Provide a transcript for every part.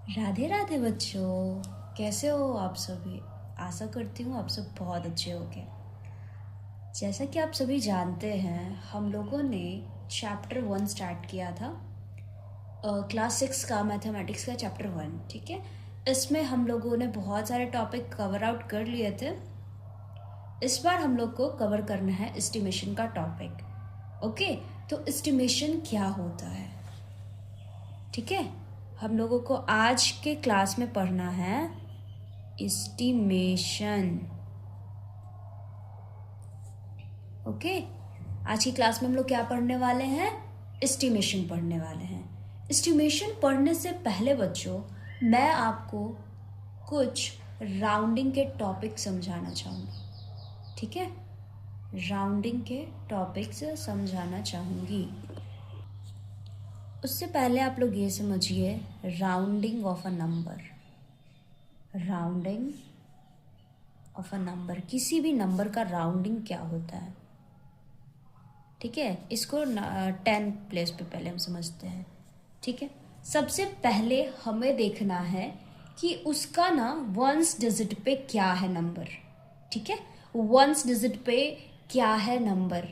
राधे राधे बच्चों, कैसे हो आप सभी। आशा करती हूँ आप सब बहुत अच्छे होंगे। जैसा कि आप सभी जानते हैं, हम लोगों ने चैप्टर 1 स्टार्ट किया था, क्लास 6 का मैथमेटिक्स का चैप्टर 1। ठीक है, इसमें हम लोगों ने बहुत सारे टॉपिक कवर आउट कर लिए थे। इस बार हम लोग को कवर करना है एस्टिमेशन का टॉपिक। ओके, तो एस्टिमेशन क्या होता है, ठीक है, हम लोगों को आज के क्लास में पढ़ना है एस्टिमेशन। ओके, आज की क्लास में हम लोग क्या पढ़ने वाले हैं, एस्टिमेशन पढ़ने वाले हैं। एस्टिमेशन पढ़ने से पहले बच्चों, मैं आपको कुछ राउंडिंग के टॉपिक समझाना चाहूँगी। ठीक है, राउंडिंग के टॉपिक्स समझाना चाहूँगी। उससे पहले आप लोग ये समझिए, rounding of a number. Rounding of a number, किसी भी नंबर का राउंडिंग क्या होता है। ठीक है, इसको 10 प्लेस पे पहले हम समझते हैं। ठीक है, सबसे पहले हमें देखना है कि उसका ना वंस डिजिट पे क्या है नंबर। ठीक है, वंस डिजिट पे क्या है नंबर।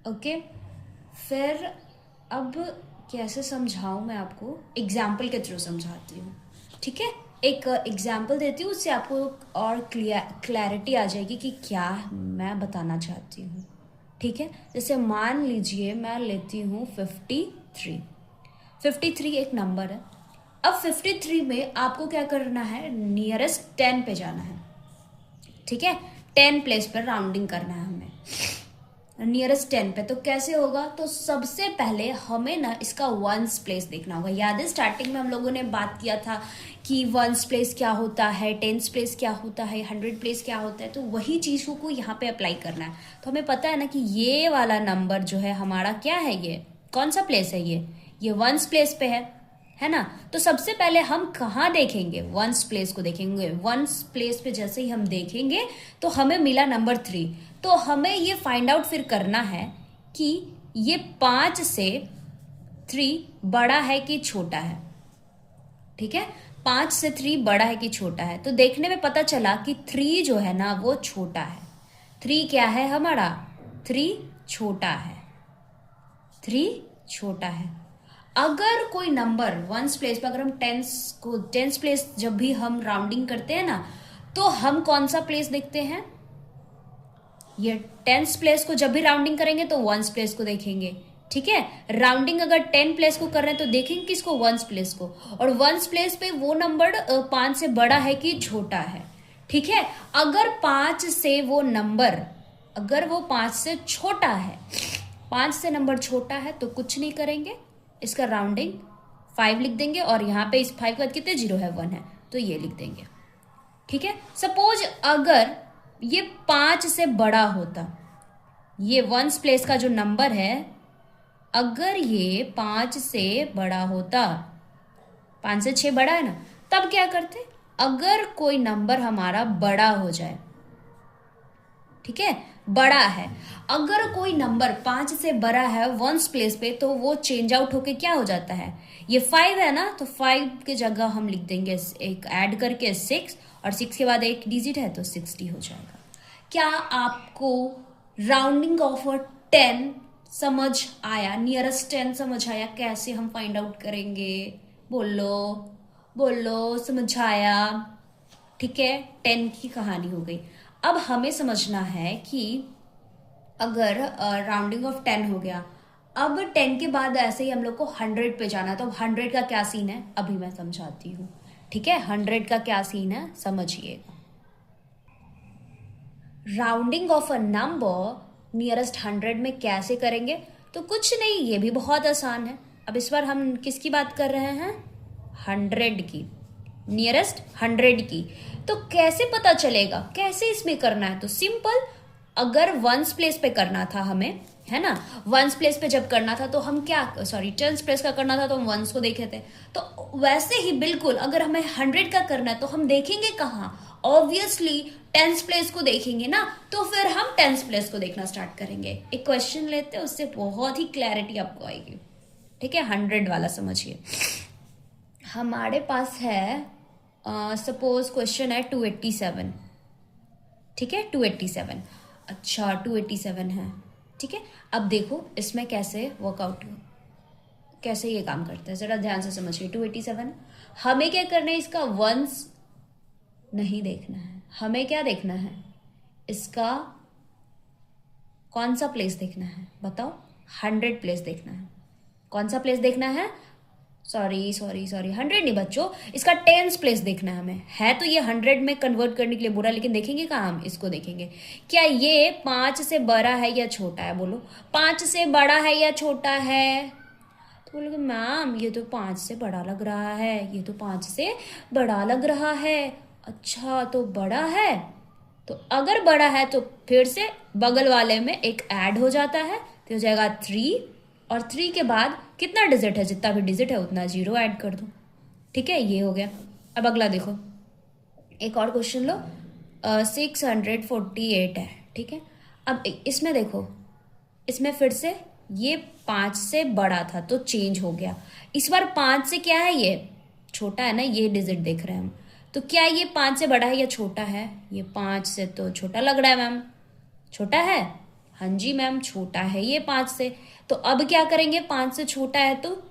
ओके, फिर अब कैसे समझाऊं मैं आपको, एग्जाम्पल के थ्रू समझाती हूँ। ठीक है, एक एग्जाम्पल देती हूँ, उससे आपको और क्लैरिटी आ जाएगी कि क्या मैं बताना चाहती हूँ। ठीक है, जैसे मान लीजिए मैं लेती हूँ 53। 53 एक नंबर है। अब 53 में आपको क्या करना है, नियरेस्ट 10 पे जाना है। ठीक है, 10 प्लेस पर राउंडिंग करना है हमें, नियरेस्ट 10 पे। तो कैसे होगा, तो सबसे पहले हमें ना इसका वंस प्लेस देखना होगा। याद है स्टार्टिंग में हम लोगों ने बात किया था कि वंस प्लेस क्या होता है, टेंस प्लेस क्या होता है, 100 प्लेस क्या होता है। तो वही चीज़ों को यहाँ पे अप्लाई करना है। तो हमें पता है ना कि ये वाला नंबर जो है हमारा क्या है, ये कौन सा प्लेस है, ये वंस प्लेस पे है ना। तो सबसे पहले हम कहाँ देखेंगे, वंस प्लेस को देखेंगे। वंस प्लेस पे जैसे ही हम देखेंगे तो हमें मिला नंबर 3। तो हमें ये फाइंड आउट फिर करना है कि ये 5 से 3 बड़ा है कि छोटा है। ठीक है, 5 से 3 बड़ा है कि छोटा है। तो देखने में पता चला कि 3 जो है ना वो छोटा है। 3 क्या है हमारा, 3 छोटा है। 3 छोटा है। अगर कोई नंबर वंस प्लेस पर, अगर हम टेंस प्लेस जब भी हम राउंडिंग करते हैं ना, तो हम कौन सा प्लेस देखते हैं, ये टेंस प्लेस को जब भी राउंडिंग करेंगे तो वंस प्लेस को देखेंगे। ठीक है, राउंडिंग अगर 10 प्लेस को कर रहे हैं तो देखेंगे किसको, वंस प्लेस को। और वंस प्लेस पे वो नंबर 5 से बड़ा है कि छोटा है। ठीक है, अगर 5 से वो नंबर, अगर वो 5 से छोटा है, 5 से नंबर छोटा है तो कुछ नहीं करेंगे, इसका राउंडिंग 5 लिख देंगे। और यहाँ पे इस 5 के बाद कितने जीरो है, 1 है, तो ये लिख देंगे। ठीक है, सपोज अगर ये 5 से बड़ा होता, ये वंस प्लेस का जो नंबर है, अगर ये 5 से बड़ा होता, 5 से 6 बड़ा है ना, तब क्या करते, अगर कोई नंबर हमारा बड़ा हो जाए, ठीक है, बड़ा है, अगर कोई नंबर 5 से बड़ा है वंस प्लेस पे, तो वो चेंज आउट होके क्या हो जाता है, ये 5 है ना, तो 5 की जगह हम लिख देंगे एक ऐड करके 6, और 6 के बाद एक डिजिट है तो 60 हो जाएगा। क्या आपको राउंडिंग ऑफ 10 समझ आया, नियरेस्ट 10 समझ आया, कैसे हम फाइंड आउट करेंगे, बोलो बोलो, समझ आया। ठीक है, 10 की कहानी हो गई। अब हमें समझना है कि अगर राउंडिंग ऑफ 10 हो गया, अब 10 के बाद ऐसे ही हम लोग को 100 पे जाना, तो 100 का क्या सीन है अभी मैं समझाती हूँ। ठीक है, 100 का क्या सीन है समझिएगा। Rounding of a number nearest 100 में कैसे करेंगे, तो कुछ नहीं, ये भी बहुत आसान है। अब इस बार हम किसकी बात कर रहे हैं, 100 की, नियरेस्ट 100 की। तो कैसे पता चलेगा, कैसे इसमें करना है, तो सिंपल, अगर वंस प्लेस पे करना था हमें, है ना, वंस प्लेस पे जब करना था तो हम क्या, सॉरी टेंस प्लेस का करना था तो हम वंस को देखे थे। तो वैसे ही बिल्कुल अगर हमें 100 का करना है तो हम देखेंगे कहाँ, ऑब्वियसली टेंस प्लेस को देखेंगे ना। तो फिर हम टेंस प्लेस को देखना स्टार्ट करेंगे। एक क्वेश्चन लेते हैं, उससे बहुत ही क्लैरिटी आपको आएगी। ठीक है, 100 वाला समझिए। हमारे पास है, सपोज क्वेश्चन है 287, ठीक है 287। अच्छा 287 है, ठीक है। अब देखो इसमें कैसे वर्कआउट, कैसे ये काम करता है, जरा ध्यान से समझिए। 287 हमें क्या करना है, इसका वंस नहीं देखना है, हमें क्या देखना है, इसका कौन सा प्लेस देखना है बताओ। 100 प्लेस देखना है। कौन सा प्लेस देखना है, सॉरी सॉरी सॉरी 100 नहीं बच्चों, इसका टेंस प्लेस देखना है हमें। है तो ये 100 में कन्वर्ट करने के लिए बुरा, लेकिन देखेंगे कहाँ हम इसको देखेंगे, क्या ये 5 से बड़ा है या छोटा है, बोलो 5 से बड़ा है या छोटा है। तो बोलोगे मैम ये तो 5 से बड़ा लग रहा है, ये तो 5 से बड़ा लग रहा है। अच्छा तो बड़ा है, तो अगर बड़ा है तो फिर से बगल वाले में एक ऐड हो जाता है, तो हो जाएगा 3, और 3 के बाद कितना डिजिट है, जितना भी डिजिट है उतना 0 ऐड कर दो, ठीक है। ये हो गया। अब अगला देखो, एक और क्वेश्चन लो। 648 है, ठीक है। अब इसमें देखो, इसमें फिर से ये 5 से बड़ा था तो चेंज हो गया, इस बार 5 से क्या है, ये छोटा है ना, ये डिजिट देख रहे हैं हम। तो क्या ये 5 से बड़ा है या छोटा है, ये 5 से तो छोटा लग रहा है मैम, छोटा है, हाँ जी मैम छोटा है ये 5 से। तो अब क्या करेंगे, 5 से छोटा है तो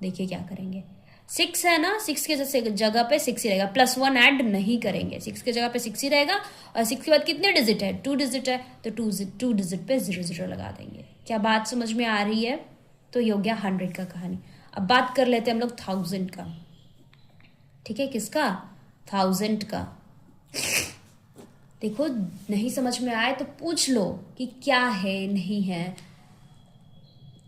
देखिए क्या करेंगे, 6 है ना, 6 के जगह पे 6 ही रहेगा, +1 ऐड नहीं करेंगे, 6 के जगह पे 6 ही रहेगा। और 6 के बाद कितने डिजिट है, 2 डिजिट है, तो 2 डिजिट पे 0 लगा देंगे। क्या बात समझ में आ रही है। तो ये हो गया 100 का कहानी। अब बात कर लेते हैं हम लोग 1000 का, ठीक है। किसका, 1000 का। देखो नहीं समझ में आए तो पूछ लो कि क्या है नहीं है,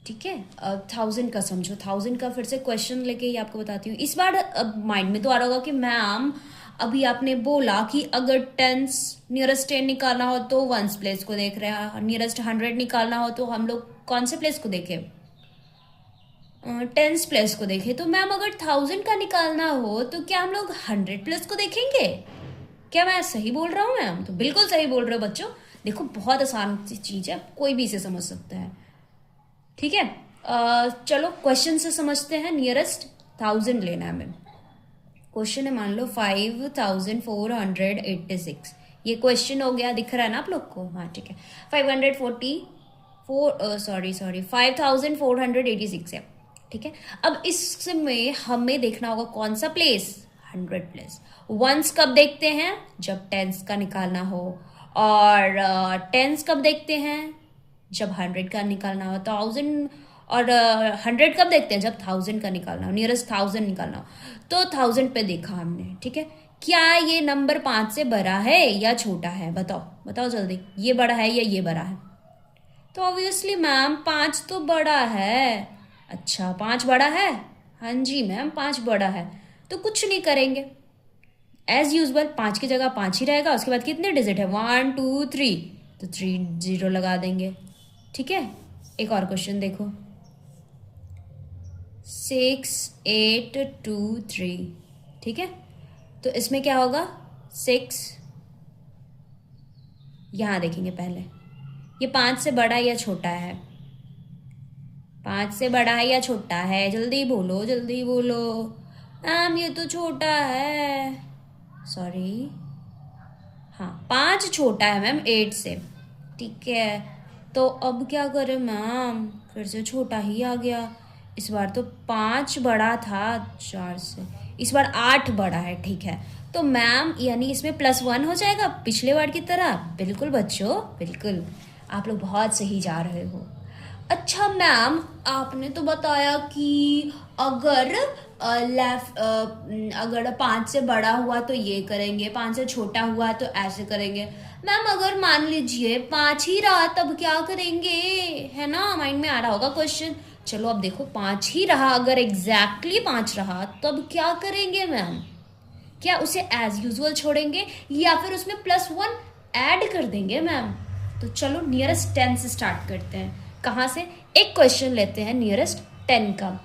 ठीक है। 1000 का समझो, 1000 का फिर से क्वेश्चन लेके ही आपको बताती हूँ। इस बार अब माइंड में तो आ रहा होगा कि मैम अभी आपने बोला कि अगर टेंस नियरेस्ट 10 निकालना हो तो वंस प्लेस को देख रहे हैं, नियरेस्ट 100 निकालना हो तो हम लोग कौन से प्लेस को देखें, टेंस प्लेस को देखें। तो मैम अगर 1000 का निकालना हो तो क्या हम लोग 100 प्लेस को देखेंगे, क्या मैं सही बोल रहा हूँ मैम। तो बिल्कुल सही बोल रहे हो बच्चों। देखो बहुत आसान चीज है, कोई भी इसे समझ सकता है, ठीक है। चलो क्वेश्चन से समझते हैं। नियरेस्ट 1000 लेना है हमें। क्वेश्चन है मान लो 5486, ये क्वेश्चन हो गया, दिख रहा है ना आप लोग को, हाँ ठीक है। 5486 है, ठीक है। अब इसमें हमें देखना होगा कौन सा प्लेस, 100 प्लेस। वंस कब देखते हैं, जब टेंस का निकालना हो, और टेंस कब देखते हैं, जब 100 का निकालना हो। 1000 और 100 कब देखते हैं, जब 1000 का निकालना हो, नियरेस्ट 1000 निकालना हो। तो 1000 पे देखा हमने, ठीक है। क्या ये नंबर 5 से बड़ा है या छोटा है, बताओ बताओ जल्दी, ये बड़ा है या ये बड़ा है। तो ऑब्वियसली मैम 5 तो बड़ा है। अच्छा 5 बड़ा है, हाँ जी मैम 5 बड़ा है। तो कुछ नहीं करेंगे, एज यूजल 5 की जगह 5 ही रहेगा, उसके बाद कितने डिजिट है, 1 2 3, तो 3 0 लगा देंगे, ठीक है। एक और क्वेश्चन देखो, 6823, ठीक है। तो इसमें क्या होगा, 6 यहां देखेंगे पहले, ये 5 से बड़ा या छोटा है, 5 से बड़ा है या छोटा है, जल्दी बोलो जल्दी बोलो। मैम ये तो छोटा है, सॉरी हाँ 5 छोटा है मैम 8 से, ठीक है। तो अब क्या करें मैम, फिर से छोटा ही आ गया। इस बार तो 5 बड़ा था 4 से, इस बार 8 बड़ा है, ठीक है। तो मैम यानी इसमें +1 हो जाएगा पिछले बार की तरह। बिल्कुल बच्चों बिल्कुल, आप लोग बहुत सही जा रहे हो। अच्छा मैम आपने तो बताया कि अगर अगर 5 से बड़ा हुआ तो ये करेंगे, 5 से छोटा हुआ तो ऐसे करेंगे। मैम अगर मान लीजिए 5 ही रहा तब क्या करेंगे, है ना, माइंड में आ रहा होगा क्वेश्चन। चलो अब देखो 5 ही रहा, अगर एग्जैक्टली 5 रहा तब क्या करेंगे मैम, क्या उसे एज यूजुअल छोड़ेंगे या फिर उसमें +1 ऐड कर देंगे मैम। तो चलो नियरेस्ट 10 से स्टार्ट करते हैं। कहाँ से, एक क्वेश्चन लेते हैं नियरेस्ट 10 का,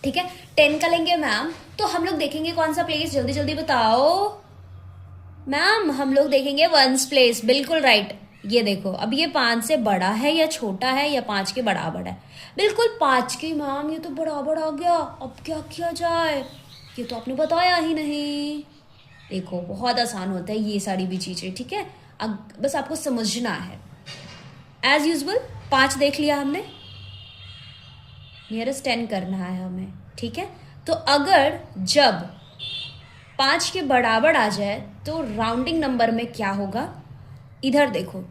ठीक है। 10 का लेंगे मैम, तो हम लोग देखेंगे कौन सा प्लेस, जल्दी जल्दी बताओ मैम। हम लोग देखेंगे वंस प्लेस, बिल्कुल राइट। ये देखो, अब ये 5 से बड़ा है या छोटा है या 5 के बराबर है? बिल्कुल 5 के। मैम ये तो बराबर आ गया, अब क्या किया जाए? ये तो आपने बताया ही नहीं। देखो बहुत आसान होता है ये सारी भी चीज़ें, ठीक है? अब बस आपको समझना है। एज यूजल 5 देख लिया हमने, नियरेस्ट 10 करना है हमें, ठीक है? तो अगर जब 5 के बराबर आ जाए तो राउंडिंग नंबर में क्या होगा? इधर देखो,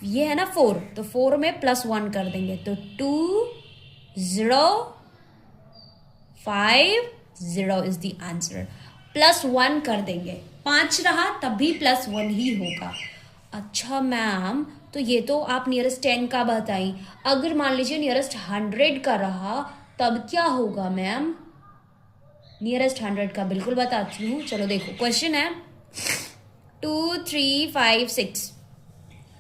ये है ना 4, तो 4 में +1 कर देंगे तो 2 0 5 0 इज द आंसर। +1 कर देंगे, 5 रहा तब भी +1 ही होगा। अच्छा मैम, तो ये तो आप नियरेस्ट 10 का बताई, अगर मान लीजिए नियरेस्ट 100 का रहा तब क्या होगा मैम? नियरेस्ट 100 का बिल्कुल बताती हूँ। चलो देखो, क्वेश्चन है 2 3 5 6,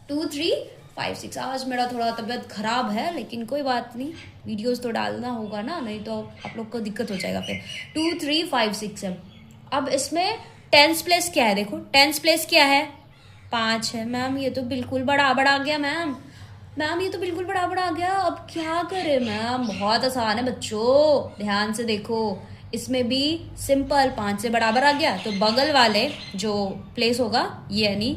2 3 5 6। आज मेरा थोड़ा तबीयत खराब है, लेकिन कोई बात नहीं, वीडियोस तो डालना होगा ना, नहीं तो आप लोग को दिक्कत हो जाएगा फिर। 2 3 5 6 है। अब इसमें टेंस प्लेस क्या है? देखो टेंस प्लेस क्या है? 5 है। मैम ये तो बिल्कुल बराबर आ गया मैम, मैम ये तो बिल्कुल बराबर आ गया, अब क्या करें मैम? बहुत आसान है बच्चों, ध्यान से देखो, इसमें भी सिंपल 5 से बराबर आ गया तो बगल वाले जो प्लेस होगा यानी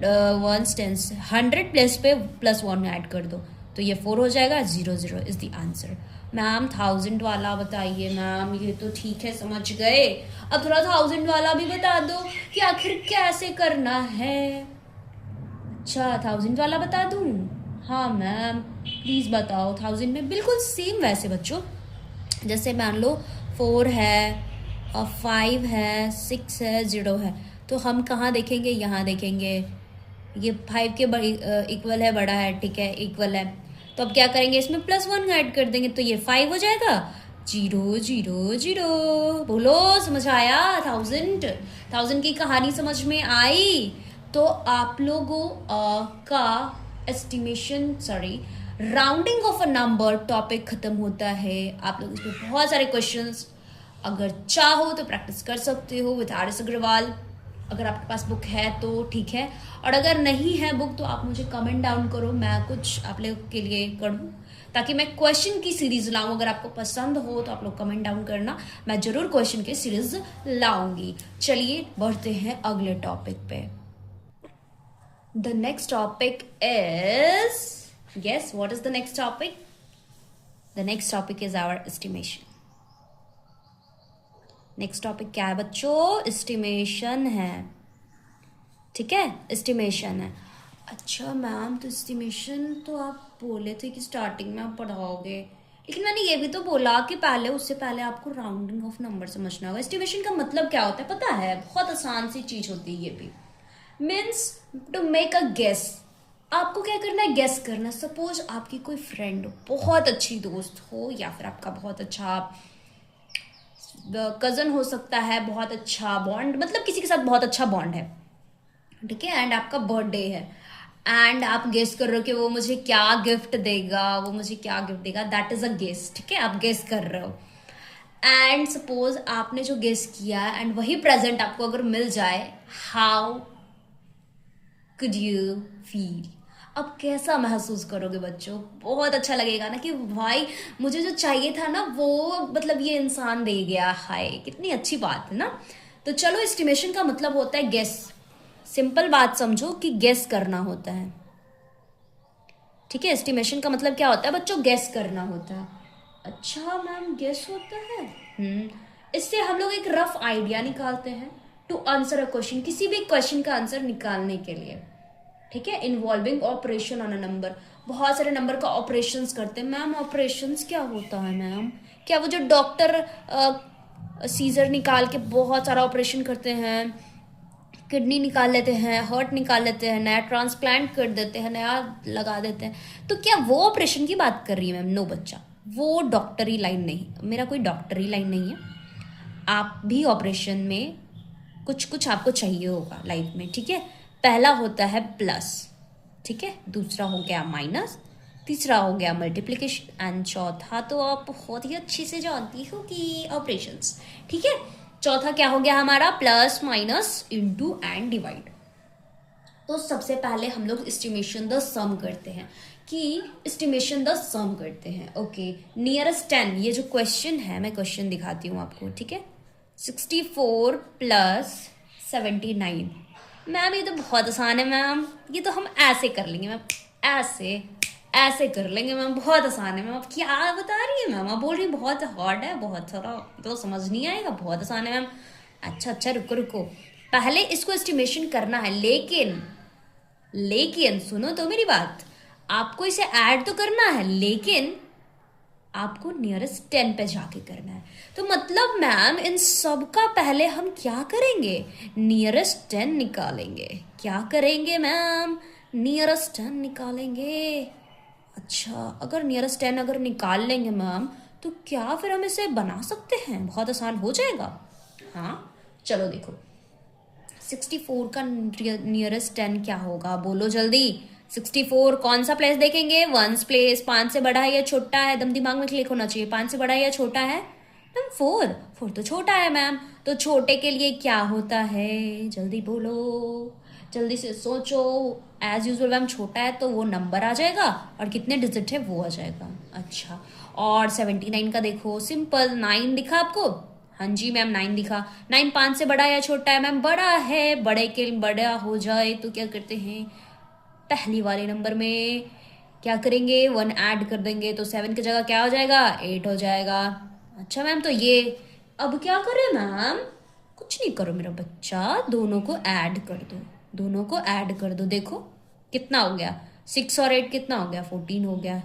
100 प्लेस पे +1 ऐड कर दो तो ये 4 हो जाएगा। 0 0 इज द आंसर। मैम 1000 वाला बताइए। मैम ये तो ठीक है, समझ गए, अब थोड़ा 1000 वाला भी बता दो कि आखिर कैसे करना है। अच्छा 1000 वाला बता दूं? हाँ मैम प्लीज़ बताओ। 1000 में बिल्कुल सेम वैसे बच्चों, जैसे मान लो 4 है और 5 है, 6 है, 0 है, तो हम कहाँ देखेंगे? यहाँ देखेंगे। ये 5 के इक्वल है, बड़ा है, ठीक है, इक्वल है, तो अब क्या करेंगे? इसमें +1 ऐड कर देंगे तो ये 5 हो जाएगा। 0 0 0। बोलो समझ आया? 1000 की कहानी समझ में आई? तो आप लोगों का estimation rounding of a number topic खत्म होता है। आप लोग इसमें बहुत सारे क्वेश्चंस अगर चाहो तो प्रैक्टिस कर सकते हो विद आर एस अग्रवाल। अगर आपके पास बुक है तो ठीक है, और अगर नहीं है बुक तो आप मुझे कमेंट डाउन करो, मैं कुछ आप लोग के लिए करूँ ताकि मैं क्वेश्चन की सीरीज लाऊं। अगर आपको पसंद हो तो आप लोग कमेंट डाउन करना, मैं जरूर क्वेश्चन की सीरीज लाऊंगी। चलिए बढ़ते हैं अगले टॉपिक पे। The next topic is, guess what is the next topic? The next topic is our estimation. Next topic क्या है बच्चों? एस्टिमेशन है, ठीक है, एस्टिमेशन है। अच्छा मैम तो एस्टिमेशन तो आप बोले थे कि स्टार्टिंग में आप पढ़ाओगे, लेकिन मैंने ये भी तो बोला कि पहले, उससे पहले आपको राउंडिंग ऑफ नंबर समझना होगा। एस्टिमेशन का मतलब क्या होता है पता है? बहुत आसान सी चीज होती है ये भी। Means to make a guess. आपको क्या करना है? गेस करना। सपोज आपकी कोई फ्रेंड हो, बहुत अच्छी दोस्त हो, या फिर आपका बहुत अच्छा कजन हो सकता है, बहुत अच्छा बॉन्ड, मतलब किसी के साथ बहुत अच्छा बॉन्ड है, ठीक है, एंड आपका बर्थडे है एंड आप गेस कर रहे हो कि वो मुझे क्या गिफ्ट देगा, वो मुझे क्या गिफ्ट देगा। दैट इज अ गेस, ठीक है, आप गेस कर रहे हो। एंड सपोज आपने जो गेस किया एंड वही प्रेजेंट आपको अगर मिल जाए, हाउ कुड यू फील? अब कैसा महसूस करोगे बच्चों? बहुत अच्छा लगेगा ना कि भाई मुझे जो चाहिए था ना वो मतलब ये इंसान दे गया। हाय कितनी अच्छी बात है ना। तो चलो, एस्टिमेशन का मतलब होता है गेस। सिंपल बात समझो कि गेस करना होता है, ठीक है। एस्टिमेशन का मतलब क्या होता है बच्चों? गेस करना होता है। अच्छा मैम गेस होता है। इससे हम लोग एक रफ आइडिया निकालते हैं टू आंसर अ क्वेश्चन, किसी भी क्वेश्चन का आंसर निकालने के लिए, ठीक है। Involving operation on a number, बहुत सारे नंबर का ऑपरेशंस करते हैं। मैम ऑपरेशंस क्या होता है मैम? क्या वो जो डॉक्टर सीजर निकाल के बहुत सारा ऑपरेशन करते हैं, किडनी निकाल लेते हैं, हार्ट निकाल लेते हैं, नया ट्रांसप्लांट कर देते हैं, नया लगा देते हैं, तो क्या वो ऑपरेशन की बात कर रही है मैम? नो बच्चा, वो डॉक्टरी लाइन नहीं, मेरा कोई डॉक्टरी लाइन नहीं है। आप भी ऑपरेशन में कुछ कुछ आपको चाहिए होगा लाइफ में, ठीक है। पहला होता है प्लस, ठीक है, दूसरा हो गया माइनस, तीसरा हो गया मल्टीप्लिकेशन एंड चौथा तो आप बहुत ही अच्छे से जानती हो कि ऑपरेशंस, ठीक है। चौथा क्या हो गया हमारा? Plus minus into and divide. तो सबसे पहले हम लोग एस्टिमेशन द सम करते हैं कि एस्टिमेशन द सम करते हैं। ओके, नियरेस्ट 10, ये जो क्वेश्चन है मैं क्वेश्चन दिखाती हूँ आपको, ठीक है। 64 प्लस 79। मैम ये तो बहुत आसान है मैम, ये तो हम ऐसे कर लेंगे मैम, ऐसे ऐसे कर लेंगे मैम, बहुत आसान है मैम। आप क्या बता रही है मैम, आप बोल रही है बहुत हार्ड है, बहुत सारा तो समझ नहीं आएगा, बहुत आसान है मैम। अच्छा रुको रुको, पहले इसको एस्टिमेशन करना है, लेकिन सुनो तो मेरी बात, आपको इसे ऐड तो करना है, लेकिन आपको नियरेस्ट 10 पे जाके करना है। तो मतलब मैम इन सब का पहले हम क्या करेंगे, नियरेस्ट 10 निकालेंगे। क्या करेंगे मैम, नियरेस्ट 10 निकालेंगे। अच्छा, अगर नियरेस्ट 10 अगर निकाल लेंगे मैम, तो क्या फिर हम इसे बना सकते हैं, बहुत आसान हो जाएगा। हाँ चलो देखो, 64 का नियरेस्ट 10 क्या होगा, बोलो जल्दी। 64 कौन सा प्लेस देखेंगे, वंस प्लेस। 5 से बड़ा है या छोटा है, दम दिमाग में क्लिक होना चाहिए। 5 से बड़ा है या छोटा है मैम, 4 तो छोटा है मैम। तो छोटे के लिए क्या होता है, जल्दी बोलो, जल्दी से सोचो। एज यूजल मैम छोटा है तो वो नंबर आ जाएगा और कितने डिजिट है वो आ जाएगा। अच्छा, और 79 का देखो, सिंपल 9 दिखा आपको, हाँ जी मैम 9 दिखा। 9 5 से बड़ा है या छोटा है मैम, बड़ा है। बड़े के बड़ा हो जाए तो क्या करते हैं, पहली वाले नंबर में क्या करेंगे, 1 ऐड कर देंगे, तो 7 की जगह क्या हो जाएगा, 8 हो जाएगा। अच्छा मैम, तो ये अब क्या करें मैम, कुछ नहीं करो मेरा बच्चा, दोनों को ऐड कर दो, दोनों को ऐड कर दो। देखो कितना हो गया, 6 और 8 कितना हो गया, 14 हो गया।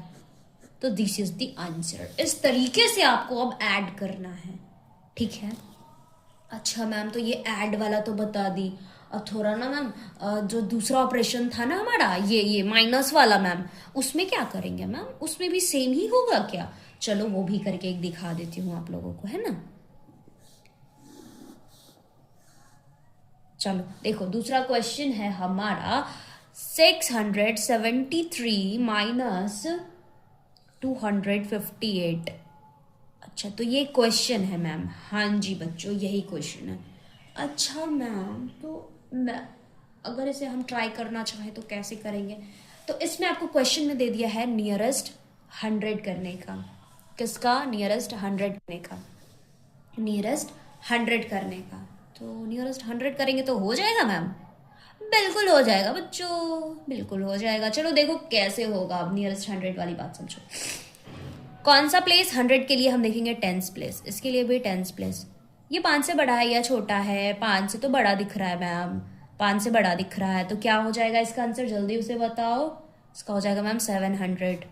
तो दिस इज द आंसर। इस तरीके से आपको अब ऐड करना है, ठीक है। अच्छा मैम, तो ये ऐड वाला तो बता दी, अब थोड़ा ना मैम जो दूसरा ऑपरेशन था ना हमारा, ये माइनस वाला मैम, उसमें क्या करेंगे मैम, उसमें भी सेम ही होगा क्या। चलो वो भी करके एक दिखा देती हूँ आप लोगों को, है ना। चलो देखो, दूसरा क्वेश्चन है हमारा 673 माइनस 258। अच्छा, तो ये क्वेश्चन है मैम, हाँ जी बच्चों यही क्वेश्चन है। अच्छा मैम, तो मैं अगर इसे हम ट्राई करना चाहें तो कैसे करेंगे, तो इसमें आपको क्वेश्चन में दे दिया है नियरेस्ट 100 करने का। किसका, नियरेस्ट 100 करने का, नियरेस्ट 100 करने का। तो नियरेस्ट 100 करेंगे तो हो जाएगा मैम, बिल्कुल हो जाएगा बच्चों, बिल्कुल हो जाएगा। चलो देखो कैसे होगा, अब नियरेस्ट 100 वाली बात समझो। कौन सा प्लेस, 100 के लिए हम देखेंगे 10th प्लेस, इसके लिए भी 10th प्लेस। ये 5 से बड़ा है या छोटा है, 5 से तो बड़ा दिख रहा है मैम, 5 से बड़ा दिख रहा है, तो क्या हो जाएगा इसका आंसर, जल्दी उसे बताओ। इसका हो जाएगा मैम 700।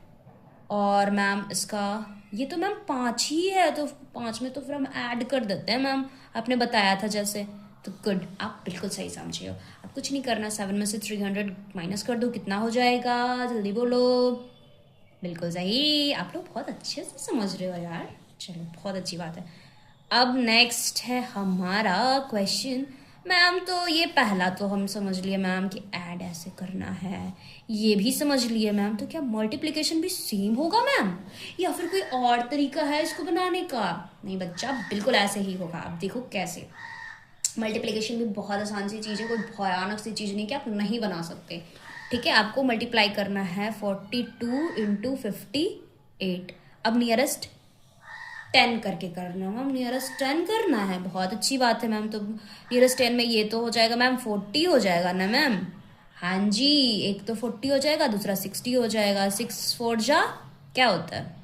और मैम इसका, ये तो मैम 5 ही है, तो 5 में तो फिर हम ऐड कर देते हैं मैम, आपने बताया था जैसे। तो गुड, आप बिल्कुल सही समझे हो। अब कुछ नहीं करना, 7 में से 300 माइनस कर दो, कितना हो जाएगा, जल्दी बोलो। बिल्कुल सही, आप लोग बहुत अच्छे से समझ रहे हो यार, चलो बहुत अच्छी बात है। अब नेक्स्ट है हमारा क्वेश्चन मैम, तो ये पहला तो हम समझ लिए मैम कि ऐड ऐसे करना है, ये भी समझ लिए मैम। तो क्या मल्टीप्लिकेशन भी सेम होगा मैम, या फिर कोई और तरीका है इसको बनाने का। नहीं बच्चा, बिल्कुल ऐसे ही होगा। अब देखो कैसे, मल्टीप्लिकेशन भी बहुत आसान सी चीज़ है, कोई भयानक सी चीज़ नहीं कि आप नहीं बना सकते, ठीक है। आपको मल्टीप्लाई करना है 42 इंटू 58। अब नियरेस्ट 10 करके करना है मैम, नियरेस्ट 10 करना है, बहुत अच्छी बात है मैम। तो नियरेस्ट 10 में ये तो हो जाएगा मैम 40 हो जाएगा ना मैम, हाँ जी, एक तो 40 हो जाएगा, दूसरा 60 हो जाएगा। 6 4 जा क्या होता है,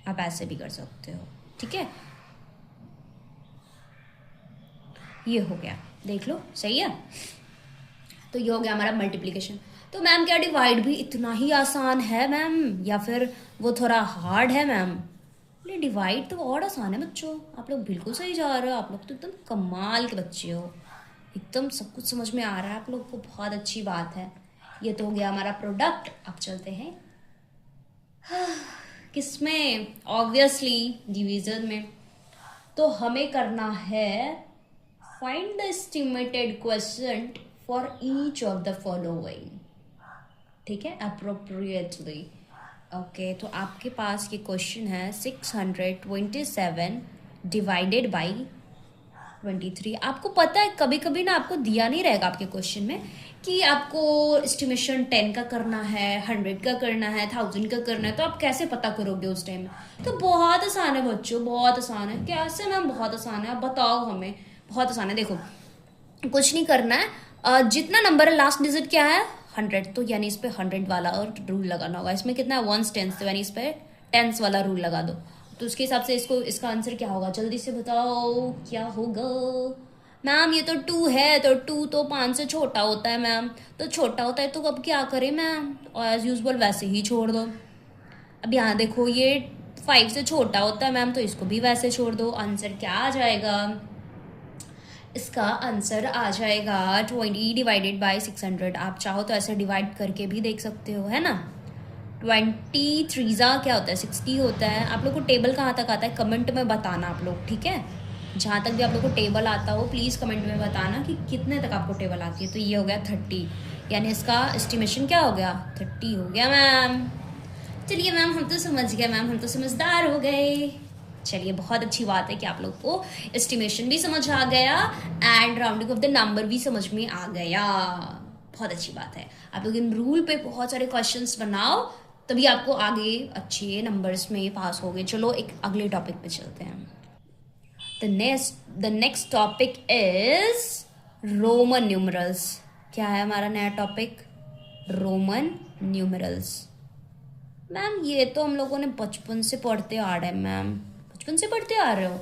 आप ऐसे भी कर सकते हो, ठीक है। ये हो गया, देख लो सही है। तो ये हो गया हमारा मल्टीप्लिकेशन। तो मैम क्या डिवाइड भी इतना ही आसान है मैम, या फिर वो थोड़ा हार्ड है मैम। नहीं, डिवाइड तो और आसान है बच्चों, आप लोग बिल्कुल सही जा रहे हो, आप लोग तो एकदम कमाल के बच्चे हो, एकदम सब कुछ समझ में आ रहा है आप लोग को, बहुत अच्छी बात है। ये तो हो गया हमारा प्रोडक्ट। अब चलते हैं किसमें, ऑब्वियसली डिवीजन में। तो हमें करना है find the estimated question for each of the following, ठीक है, अप्रोप्रिएटली। ओके, तो आपके पास ये क्वेश्चन है 627 डिवाइडेड बाई 23। आपको पता है कभी कभी ना आपको दिया नहीं रहेगा आपके क्वेश्चन में कि आपको एस्टिमेशन 10 का करना है, 100 का करना है, 1000 का करना है, तो आप कैसे पता करोगे उस टाइम में? तो बहुत आसान है बच्चों, बहुत आसान है। कैसे मैम? बहुत आसान है, आप बताओ हमें। बहुत आसान है, देखो कुछ नहीं करना है। जितना नंबर है लास्ट डिजिट क्या है? 100, तो यानी इस पे 100 वाला और रूल लगाना होगा। इसमें कितना है? 1s 10s, तो यानी इस पे 10s वाला रूल लगा दो। तो उसके हिसाब से इसका आंसर क्या होगा? जल्दी से बताओ क्या होगा। मैम ये तो 2 है, तो 2 तो 5 से छोटा होता है मैम। तो छोटा होता है तो अब क्या करें मैम? और एज यूजल वैसे ही छोड़ दो। अब यहाँ देखो ये 5 से छोटा होता है मैम, तो इसको भी वैसे छोड़ दो। आंसर क्या आ जाएगा? इसका आंसर आ जाएगा 20 डिवाइडेड बाई 600। आप चाहो तो ऐसे डिवाइड करके भी देख सकते हो, है ना। 23 क्या होता है? 60 होता है। आप लोग को टेबल कहाँ तक आता है कमेंट में बताना आप लोग, ठीक है। जहाँ तक भी आप लोग को टेबल आता हो प्लीज़ कमेंट में बताना कि कितने तक आपको टेबल आती है। तो ये हो गया 30, यानी इसका एस्टिमेशन क्या हो गया? 30 हो गया मैम। चलिए मैम हम तो समझ गए मैम, हम तो समझदार हो गए। चलिए बहुत अच्छी बात है कि आप लोग को एस्टिमेशन भी समझ आ गया and rounding off the number भी समझ में आ गया। बहुत अच्छी बात है। आप लोग इन रूल पे बहुत सारे क्वेश्चंस बनाओ, तभी आपको आगे अच्छे नंबर्स में पास होगे। चलो एक अगले टॉपिक पे चलते हैं। The next topic is Roman numerals. क्या है हमारा नया टॉपिक? Roman numerals. मैम ये तो हम लोगों ने बचपन से पढ़ते आ रहे हैं मैम, बचपन से पढ़ते आ रहे हो।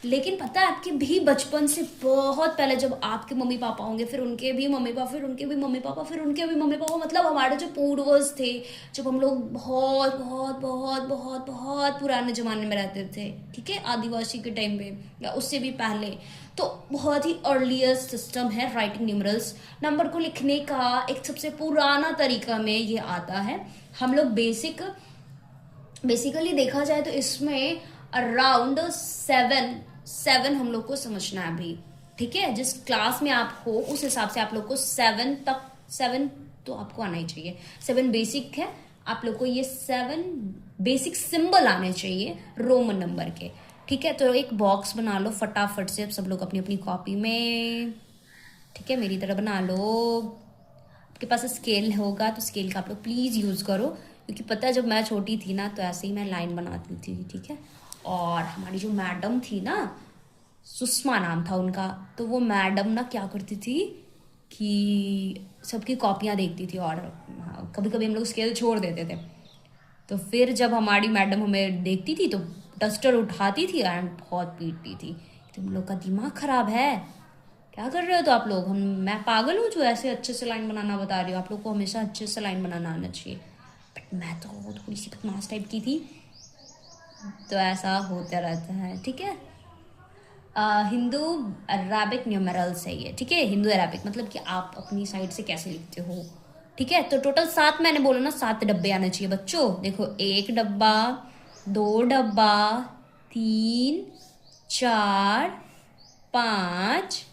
लेकिन पता है आपके भी बचपन से बहुत पहले, जब आपके मम्मी पापा होंगे, फिर उनके भी मम्मी पापा, फिर उनके भी मम्मी पापा, फिर उनके भी मम्मी पापा, मतलब हमारे जो पूर्वज थे, जब हम लोग बहुत बहुत बहुत बहुत बहुत पुराने ज़माने में रहते थे, ठीक है, आदिवासी के टाइम पे या उससे भी पहले, तो बहुत ही अर्लीस्ट सिस्टम है राइटिंग न्यूमरल्स। नंबर को लिखने का एक सबसे पुराना तरीका में ये आता है। हम लोग बेसिकली देखा जाए तो इसमें अराउंड 7 हम लोग को समझना है अभी, ठीक है। जिस क्लास में आप हो उस हिसाब से आप लोग को 7 तो आपको आना ही चाहिए। 7 बेसिक है, आप लोग को ये 7 बेसिक सिंबल आने चाहिए रोमन नंबर के, ठीक है। तो एक बॉक्स बना लो फटाफट से सब लोग अपनी अपनी कॉपी में, ठीक है, मेरी तरह बना लो। आपके पास स्केल होगा तो स्केल का आप लोग प्लीज़ यूज़ करो, क्योंकि पता है जब मैं छोटी थी ना तो ऐसे ही मैं लाइन बनाती थी, ठीक है। और हमारी जो मैडम थी ना, सुषमा नाम था उनका, तो वो मैडम ना क्या करती थी कि सबकी कॉपियाँ देखती थी और कभी कभी हम लोग स्केल छोड़ देते थे। तो फिर जब हमारी मैडम हमें देखती थी तो डस्टर उठाती थी एंड बहुत पीटती थी। तुम लोग का दिमाग खराब है, क्या कर रहे हो? तो आप लोग, मैं पागल हूँ जो ऐसे अच्छे से लाइन बनाना बता रही हूँ? आप लोग को हमेशा अच्छे से लाइन बनाना आना चाहिए। बट मैं तो थोड़ी सी बदमाश टाइप की थी, तो ऐसा होता रहता है, ठीक है। हिंदू अराबिक न्यूमरल्स है ये, ठीक है। हिंदू अराबिक मतलब कि आप अपनी साइड से कैसे लिखते हो, ठीक है। तो टोटल 7 मैंने बोला ना, 7 डब्बे आने चाहिए बच्चों। देखो 1 डब्बा, 2 डब्बा, 3, 4, 5,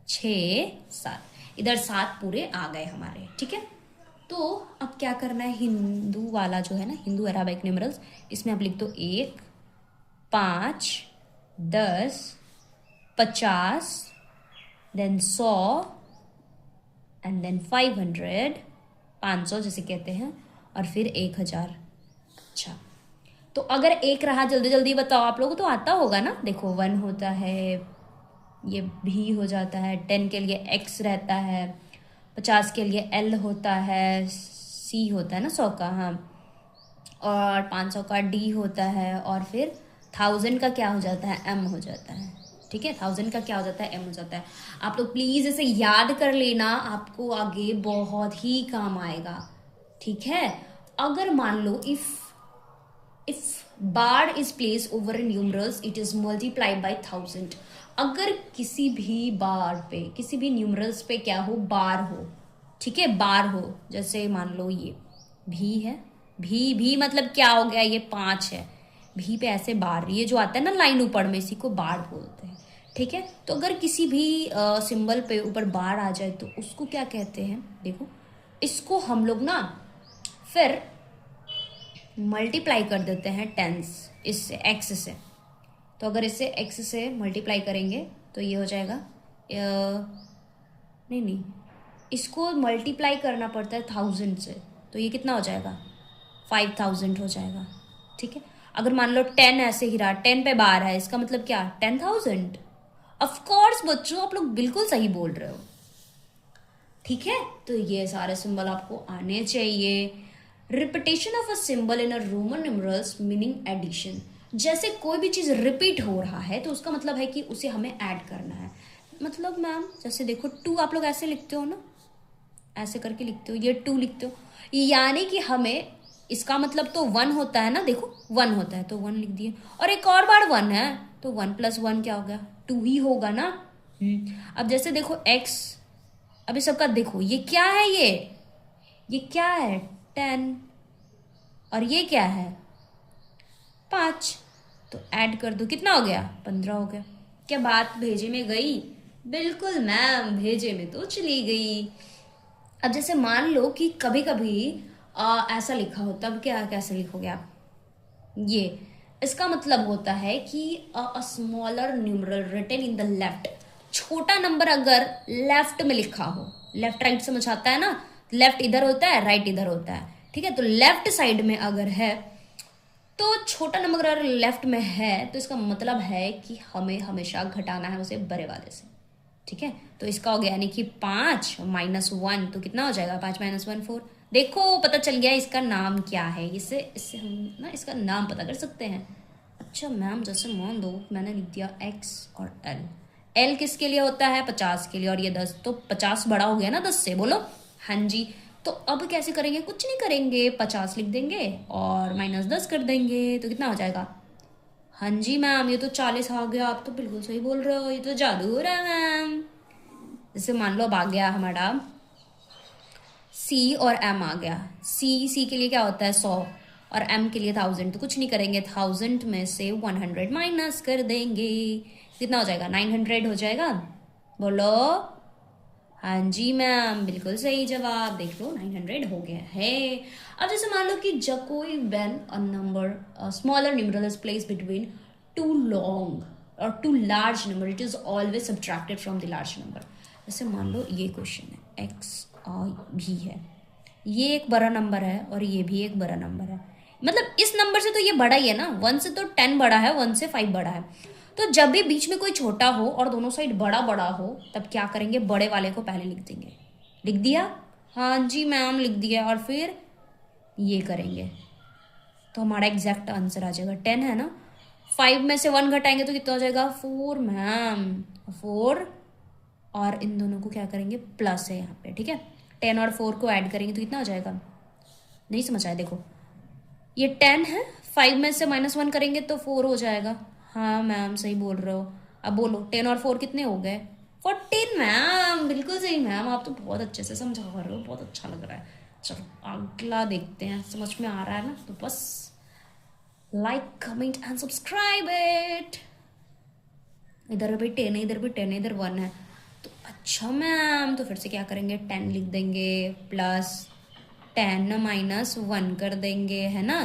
6, 7, इधर 7 पूरे आ गए हमारे, ठीक है। तो अब क्या करना है, हिंदू वाला जो है ना, हिंदू अराबिक न्यूमरल्स, इसमें आप लिख दो 1, 5, 10, 50, देन 100 एंड देन 500, 500 जैसे कहते हैं, और फिर 1000। अच्छा, तो अगर एक रहा, जल्दी जल्दी बताओ, आप लोगों को तो आता होगा ना। देखो 1 होता है, ये भी हो जाता है, 10 के लिए X रहता है, 50 के लिए L होता है, C होता है ना 100 का, हाँ, और 500 का D होता है, और फिर 1000 का क्या हो जाता है? M हो जाता है, ठीक है। 1000 का क्या हो जाता है? M हो जाता है। आप लोग प्लीज़ इसे याद कर लेना, आपको आगे बहुत ही काम आएगा, ठीक है। अगर मान लो if bar is place over numerals it is multiplied by 1000। अगर किसी भी बार पे, किसी भी न्यूमरल्स पे क्या हो? बार हो, ठीक है, बार हो। जैसे मान लो ये भी है, भी मतलब क्या हो गया? ये 5 है, भी पे ऐसे बार, ये जो आता है ना लाइन ऊपर में, इसी को बार बोलते हैं, ठीक है। तो अगर किसी भी सिंबल पे ऊपर बार आ जाए तो उसको क्या कहते हैं? देखो इसको हम लोग ना फिर मल्टीप्लाई कर देते हैं टेंस इससे, एक्स से। तो अगर इससे एक्स से मल्टीप्लाई करेंगे तो ये हो जाएगा नहीं नहीं, इसको मल्टीप्लाई करना पड़ता है 1000 से, तो ये कितना हो जाएगा 5000 हो जाएगा। ठीक है, अगर मान लो 10 ऐसे ही रहा, 10 पे बार है, इसका मतलब क्या 10,000। ऑफ कोर्स बच्चों आप लोग बिल्कुल सही बोल रहे हो। ठीक है, तो ये सारे सिंबल आपको आने चाहिए। Repetition of a symbol in a Roman numerals meaning addition. जैसे कोई भी चीज रिपीट हो रहा है तो उसका मतलब है कि उसे हमें ऐड करना है। मतलब मैम जैसे देखो 2 आप लोग ऐसे लिखते हो ना, ऐसे करके लिखते हो, ये 2 लिखते हो, यानी कि हमें इसका मतलब तो 1 होता है ना, देखो 1 होता है तो 1 लिख दिए, और एक और बार 1 है तो 1 + 1 क्या हो गया 2 ही होगा ना। अब जैसे देखो x, अभी सबका देखो ये क्या है, ये क्या है 10, और ये क्या है 5, तो ऐड कर दो कितना हो गया 15 हो गया। क्या बात भेजे में गई? बिल्कुल मैम, भेजे में तो चली गई। अब जैसे मान लो कि कभी कभी ऐसा लिखा हो, तब क्या कैसे लिखोगे आप? ये इसका मतलब होता है कि a smaller numeral written in the left. छोटा नंबर अगर लेफ्ट में लिखा हो, लेफ्ट राइट समझ आता है ना, लेफ्ट इधर होता है राइट इधर होता है, ठीक है, तो लेफ्ट साइड में अगर है तो छोटा नंबर अगर लेफ्ट में है तो इसका मतलब है कि हमें हमेशा घटाना है उसे बड़े वाले से। ठीक है, तो इसका हो गया यानी कि 5 - 1 तो कितना हो जाएगा 5 - 1 4। देखो पता चल गया इसका नाम क्या है, इससे इससे हम ना इसका नाम पता कर सकते हैं। अच्छा मैम जैसे मान दो मैंने लिख दिया x और l, l किसके लिए होता है 50 के लिए, और ये 10, तो 50 बड़ा हो गया ना 10 से, बोलो हाँ जी। तो अब कैसे करेंगे? कुछ नहीं करेंगे, 50 लिख देंगे और -10 कर देंगे तो कितना हो जाएगा। हाँ जी मैम, ये तो 40 आ गया, आप तो बिल्कुल सही बोल रहे हो, ये तो जादू हो रहा है मैम। जैसे मान लो अब आ गया हमारा C और M आ गया। C के लिए क्या होता है 100 और M के लिए 1000, तो कुछ नहीं करेंगे, 1000 में से 100 माइनस कर देंगे, कितना हो जाएगा 900 हो जाएगा। बोलो हाँ जी मैम, बिल्कुल सही जवाब, देख लो 900 हो गया है। अब जैसे मान लो कि जब कोई when a number smaller numeral is placed between two long और two large number, it is always subtracted from the large number. जैसे मान लो ये क्वेश्चन है, x भी है, ये एक बड़ा नंबर है और ये भी एक बड़ा नंबर है, मतलब इस नंबर से तो ये बड़ा ही है ना, 1 से तो 10 बड़ा है, 1 से 5 बड़ा है। तो जब भी बीच में कोई छोटा हो और दोनों साइड बड़ा बड़ा हो तब क्या करेंगे, बड़े वाले को पहले लिख देंगे। लिख दिया? हाँ जी मैम लिख दिया, और फिर ये करेंगे तो हमारा एग्जैक्ट आंसर आ जाएगा 10 है ना। 5 में से 1 घटाएंगे तो कितना हो जाएगा 4 मैम, 4, और इन दोनों को क्या करेंगे प्लस है यहाँ पे, ठीक है, 10 और 4 को ऐड करेंगे तो कितना हो जाएगा। नहीं समझ आया? देखो ये 10 है, 5 में से -1 करेंगे तो 4 हो जाएगा। हाँ मैम सही बोल रहे हो। अब बोलो 10 और 4 कितने हो गए 14 मैम, बिल्कुल सही मैम, आप तो बहुत अच्छे से समझा रहे हो, बहुत अच्छा लग रहा है। चलो अगला देखते हैं, समझ में आ रहा है ना, तो बस like comment and subscribe it. इधर भी 10 है, इधर भी 10 है, इधर 1 है, तो अच्छा मैम, तो फिर से क्या करेंगे 10 लिख देंगे प्लस 10 - 1 कर देंगे, है ना।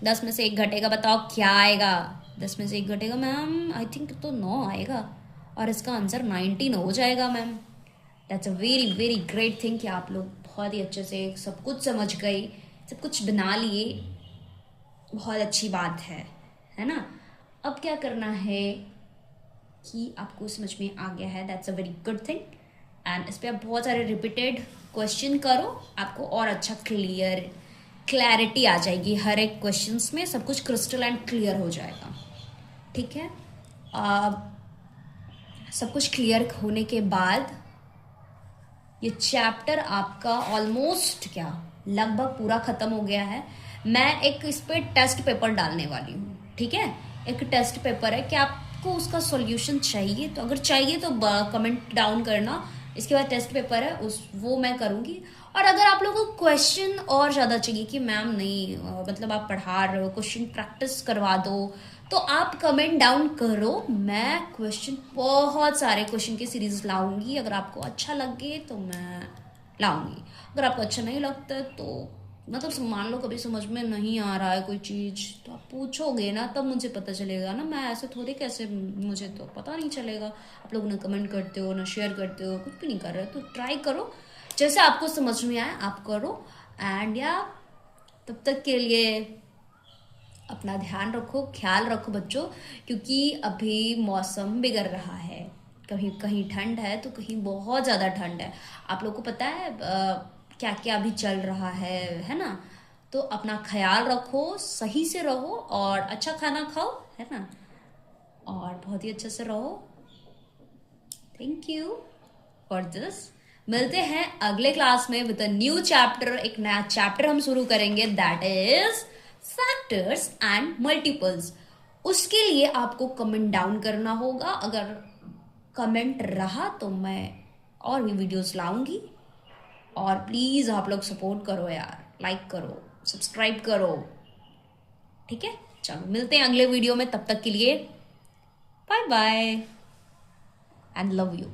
10 में से 1 घटेगा, बताओ क्या आएगा। 10 में से 1 घटेगा मैम, आई थिंक तो 9 आएगा, और इसका आंसर 19 हो जाएगा ma'am. That's a very very great thing कि आप लोग बहुत ही अच्छे से सब कुछ समझ गए, सब कुछ बना लिए, बहुत अच्छी बात है ना। अब क्या करना है कि आपको समझ में आ गया है, that's a very good thing, and इस पर आप बहुत सारे रिपीटेड क्वेश्चन करो, आपको और अच्छा क्लैरिटी आ जाएगी, हर एक क्वेश्चंस में सब कुछ क्रिस्टल एंड क्लियर हो जाएगा। ठीक है, सब कुछ क्लियर होने के बाद ये चैप्टर आपका ऑलमोस्ट क्या लगभग पूरा खत्म हो गया है। मैं एक इस पे टेस्ट पेपर डालने वाली हूँ, ठीक है, एक टेस्ट पेपर है, क्या आपको उसका सॉल्यूशन चाहिए? तो अगर चाहिए तो कमेंट डाउन करना, इसके बाद टेस्ट पेपर है वो मैं करूँगी। और अगर आप लोगों को क्वेश्चन और ज़्यादा चाहिए कि मैम नहीं मतलब आप पढ़ा रहे हो, क्वेश्चन प्रैक्टिस करवा दो, तो आप कमेंट डाउन करो, मैं क्वेश्चन बहुत सारे क्वेश्चन की सीरीज लाऊंगी। अगर आपको अच्छा लगे तो मैं लाऊंगी, अगर आपको अच्छा नहीं लगता तो मतलब मान लो कभी समझ में नहीं आ रहा है कोई चीज़, तो आप पूछोगे ना, तब मुझे पता चलेगा ना। मैं ऐसे थोड़ी, कैसे, मुझे तो पता नहीं चलेगा। आप लोग ना कमेंट करते हो, ना शेयर करते हो, कुछ भी नहीं कर रहे हो। तो ट्राई करो, जैसे आपको समझ में आए आप करो। एंड या तब तक के लिए अपना ध्यान रखो, ख्याल रखो बच्चों, क्योंकि अभी मौसम बिगड़ रहा है। कहीं कहीं ठंड है तो कहीं बहुत ज़्यादा ठंड है। आप लोग को पता है क्या क्या अभी चल रहा है ना। तो अपना ख्याल रखो, सही से रहो और अच्छा खाना खाओ, है ना, और बहुत ही अच्छे से रहो। Thank you for this. मिलते हैं अगले क्लास में विद अ न्यू चैप्टर। एक नया चैप्टर हम शुरू करेंगे, that is factors and multiples. उसके लिए आपको कमेंट डाउन करना होगा। अगर कमेंट रहा तो मैं और भी वीडियोस लाऊंगी। और प्लीज आप लोग सपोर्ट करो यार, लाइक करो, सब्सक्राइब करो। ठीक है, चलो मिलते हैं अगले वीडियो में। तब तक के लिए bye bye and love you.